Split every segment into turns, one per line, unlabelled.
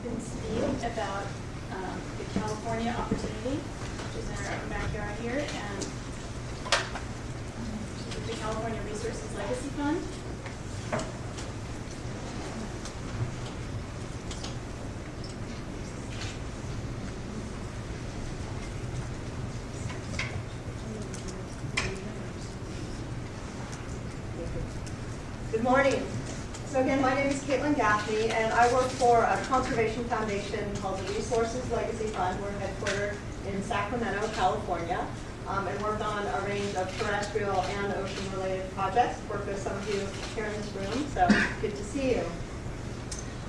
can speak about the California opportunity, which is in our own backyard here, and the California Resources Legacy Fund.
Good morning. So again, my name is Kaitilin Gaffney, and I work for a conservation foundation called the Resources Legacy Fund. We're headquartered in Sacramento, California, and work on a range of terrestrial and ocean-related projects. Work with some of you here in this room, so good to see you.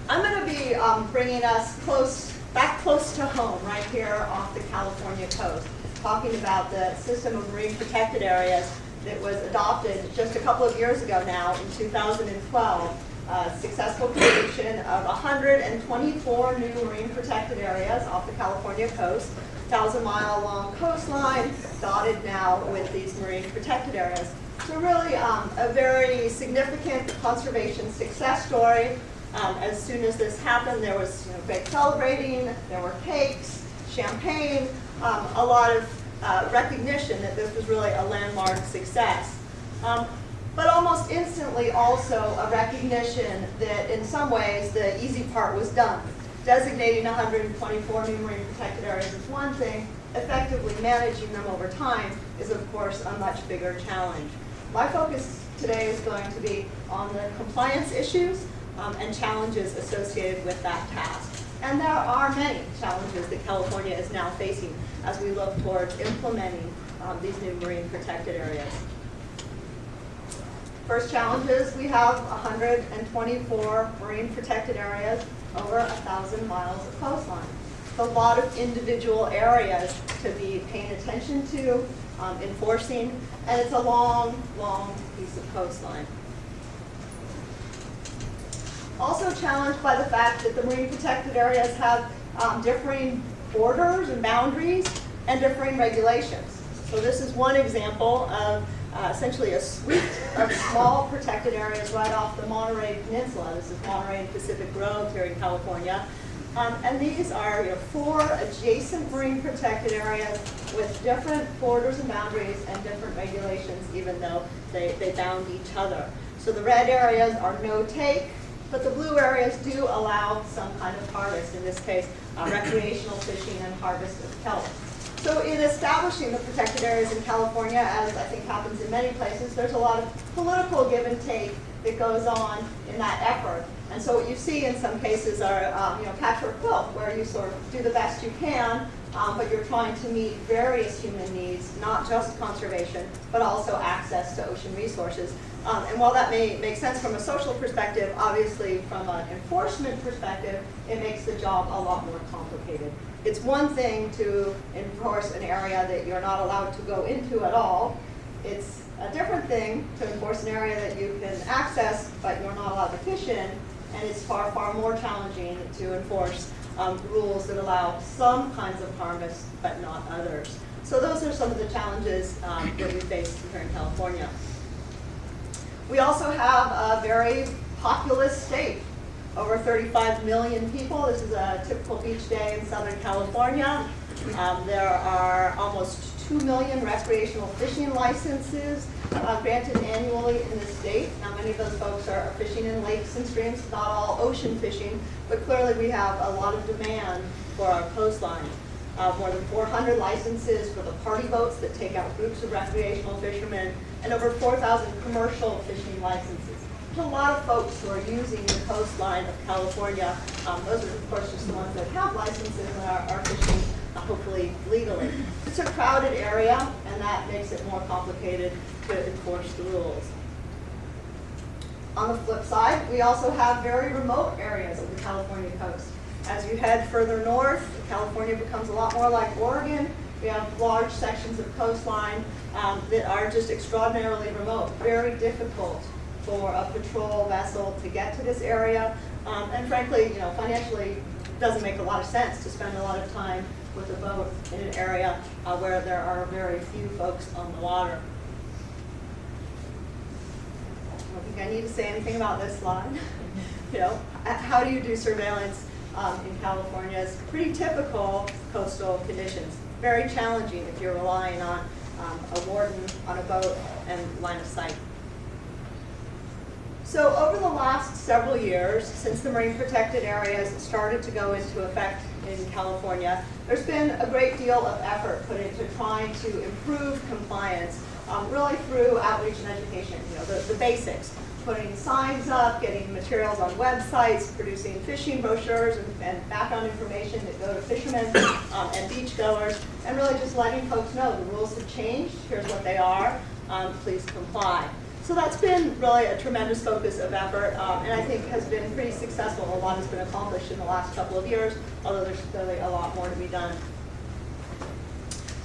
I'm going to be bringing us back close to home, right here off the California coast, talking about the system of marine protected areas that was adopted just a couple of years ago now in 2012. Successful creation of 124 new marine protected areas off the California coast, 1,000-mile long coastline dotted now with these marine protected areas. So really a very significant conservation success story. As soon as this happened, there was great celebrating, there were cakes, champagne, a lot of recognition that this was really a landmark success. But almost instantly also a recognition that in some ways the easy part was done. Designating 124 new marine protected areas is one thing, effectively managing them over time is of course a much bigger challenge. My focus today is going to be on the compliance issues and challenges associated with that task. And there are many challenges that California is now facing as we look towards implementing these new marine protected areas. First challenge is we have 124 marine protected areas, over 1,000 miles of coastline. It's a lot of individual areas to be paying attention to, enforcing, and it's a long, long piece of coastline. Also challenged by the fact that the marine protected areas have differing borders and boundaries and differing regulations. So this is one example of essentially a suite of small protected areas right off the Monterey Peninsula. This is Monterey and Pacific Grove here in California. And these are 4 adjacent marine protected areas with different borders and boundaries and different regulations, even though they bound each other. So the red areas are no take, but the blue areas do allow some kind of harvest, in this case, recreational fishing and harvest of kelp. So in establishing the protected areas in California, as I think happens in many places, there's a lot of political give and take that goes on in that effort. And so what you see in some cases are patchwork quilt, where you sort of do the best you can, but you're trying to meet various human needs, not just conservation, but also access to ocean resources. And while that may make sense from a social perspective, obviously from an enforcement perspective, it makes the job a lot more complicated. It's one thing to enforce an area that you're not allowed to go into at all. It's a different thing to enforce an area that you can access, but you're not allowed to fish in. And it's far, far more challenging to enforce rules that allow some kinds of harvest, but not others. So those are some of the challenges that we face here in California. We also have a very populous state. Over 35 million people. This is a typical beach day in Southern California. There are almost 2 million recreational fishing licenses granted annually in the state. Now, many of those folks are fishing in lakes and streams, not all ocean fishing, but clearly we have a lot of demand for our coastline. More than 400 licenses for the party boats that take out groups of recreational fishermen, and over 4,000 commercial fishing licenses. There's a lot of folks who are using the coastline of California. Those are, of course, just the ones that have licenses and are fishing, hopefully legally. It's a crowded area, and that makes it more complicated to enforce the rules. On the flip side, we also have very remote areas of the California coast. As you head further north, California becomes a lot more like Oregon. We have large sections of coastline that are just extraordinarily remote, very difficult for a patrol vessel to get to this area. And frankly, financially, it doesn't make a lot of sense to spend a lot of time with a boat in an area where there are very few folks on the water. I don't think I need to say anything about this slide. How do you do surveillance in California is pretty typical coastal conditions. Very challenging if you're relying on a warden on a boat and line of sight. So over the last several years, since the marine protected areas started to go into effect in California, there's been a great deal of effort put into trying to improve compliance, really through outreach and education, the basics, putting signs up, getting materials on websites, producing fishing brochures and background information that go to fishermen and beachgoers, and really just letting folks know the rules have changed, here's what they are, please comply. So that's been really a tremendous focus of effort, and I think has been pretty successful. A lot has been accomplished in the last couple of years, although there's clearly a lot more to be done.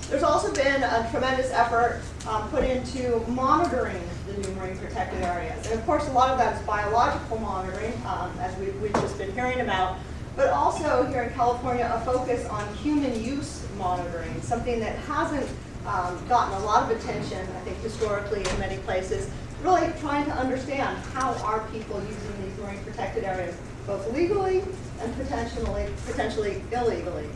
There's also been a tremendous effort put into monitoring the new marine protected areas. And of course, a lot of that is biological monitoring, as we've just been hearing about, but also here in California, a focus on human use monitoring, something that hasn't gotten a lot of attention, I think, historically in many places. Really trying to understand how are people using these marine protected areas, both legally and potentially illegally.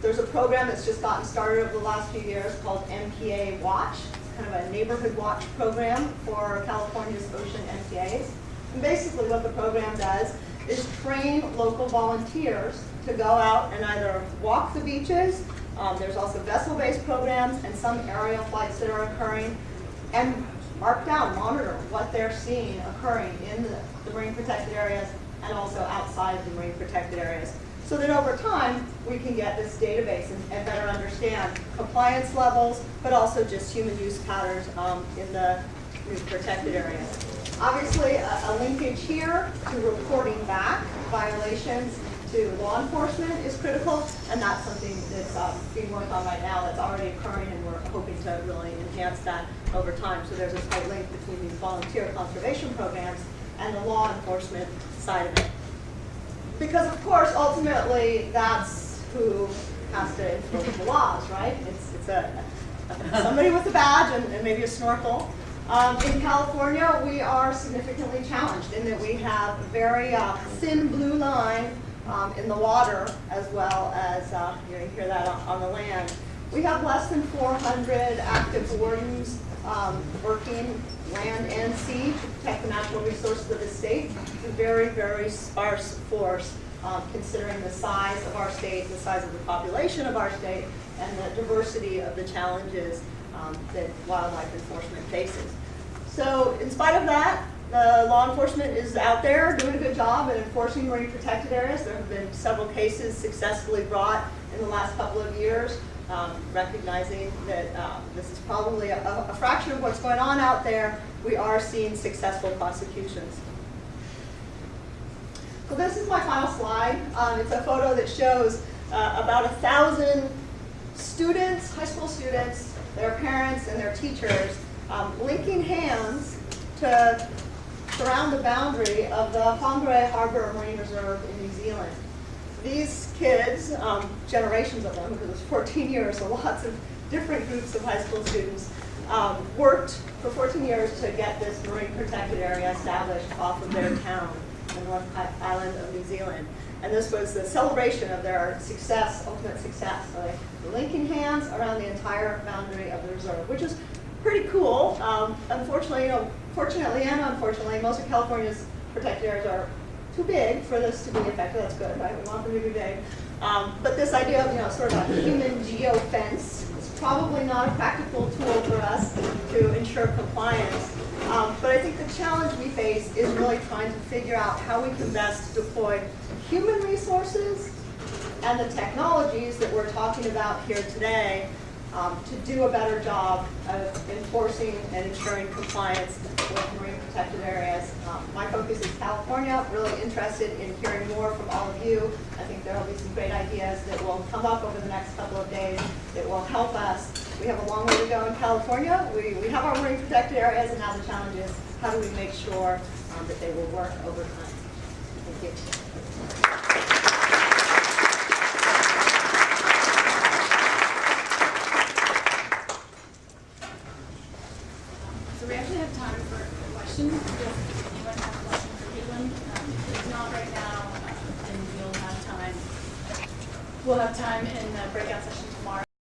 There's a program that's just gotten started over the last few years called MPA Watch, kind of a neighborhood watch program for California's ocean MPAs. And basically what the program does is train local volunteers to go out and either walk the beaches, there's also vessel-based programs and some aerial flights that are occurring, and mark down, monitor what they're seeing occurring in the marine protected areas and also outside of the marine protected areas, so that over time we can get this database and better understand compliance levels, but also just human use patterns in the marine protected areas. Obviously, a linkage here to reporting back violations to law enforcement is critical, and that's something that's being worked on right now that's already occurring, and we're hoping to really enhance that over time. So there's a tight link between these volunteer conservation programs and the law enforcement side of it. Because of course, ultimately, that's who has to enforce the laws, right? It's somebody with a badge and maybe a snorkel. In California, we are significantly challenged in that we have a very thin blue line in the water, as well as you hear that on the land. We have less than 400 active wardens working land and sea to protect the natural resources of the state. It's a very, very sparse force, considering the size of our state, the size of the population of our state, and the diversity of the challenges that wildlife enforcement faces. So in spite of that, the law enforcement is out there doing a good job at enforcing marine protected areas. There have been several cases successfully brought in the last couple of years, recognizing that this is probably a fraction of what's going on out there. We are seeing successful prosecutions. So this is my final slide. It's a photo that shows about 1,000 students, high school students, their parents, and their teachers linking hands to surround the boundary of the Monterey Harbor Marine Reserve in New Zealand. These kids, generations of them, because it was 14 years, so lots of different groups of high school students, worked for 14 years to get this marine protected area established off of their town, the North Island of New Zealand. And this was the celebration of their success, ultimate success. So they were linking hands around the entire boundary of the reserve, which is pretty cool. Unfortunately, fortunately and unfortunately, most of California's protected areas are too big for this to be effective. That's good, right? We want them to be big. But this idea of sort of a human geofence is probably not a practical tool for us to ensure compliance. But I think the challenge we face is really trying to figure out how we can best deploy human resources and the technologies that we're talking about here today to do a better job of enforcing and ensuring compliance with marine protected areas. My focus is California, really interested in hearing more from all of you. I think there will be some great ideas that will come up over the next couple of days that will help us. We have a long way to go in California. We have our marine protected areas, and now the challenge is how do we make sure that they will work over time. Thank you.
So we actually have time for questions. If anyone has a question for Kaitilin, if not right now, then we'll have time we'll have time in the breakout session tomorrow